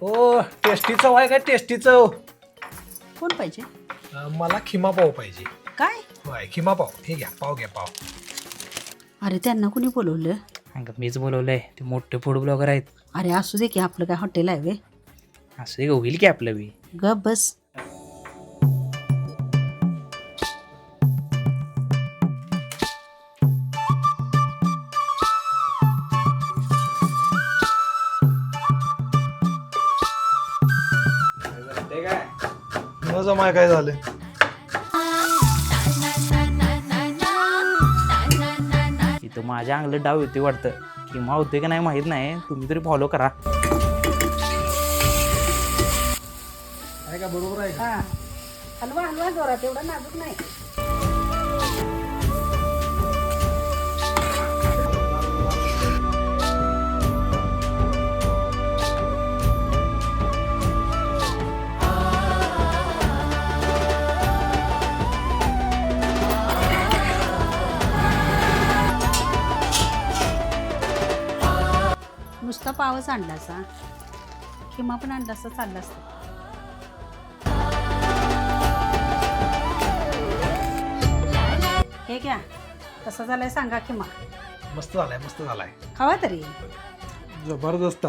हो टेस्टी चव आहे काय टेस्टी चव कोण पाहिजे? मला खिमा पाव पाहिजे. काय? होय खिमा पाव. ठीक घ्या पाव घ्या पाव. अरे त्यांना कोणी बोलवलं? अगं मीच बोलवलंय ते मोठे फूड ब्लॉगर आहेत. अरे असू दे की आपलं काय हॉटेल आहे वे. असं एक होईल की आपलं बी. गप बस. न जमाय काय झालं? इथं माझ्या अंगलं डाव येते वाटतं. किंवा होते का नाही माहीत नाही, तुम्ही तरी फॉलो करा. आहे का बरोबर आहे का? हलवा हलवा जोरात, एवढा नाजूक नाही. नुसता पावच आणला असा, किंवा पण आणला असता चालला असतं. हे घ्या, कसा झालाय सांगा किंवा. मस्त झालाय मस्त झालाय. खावा तरी. जबरदस्त.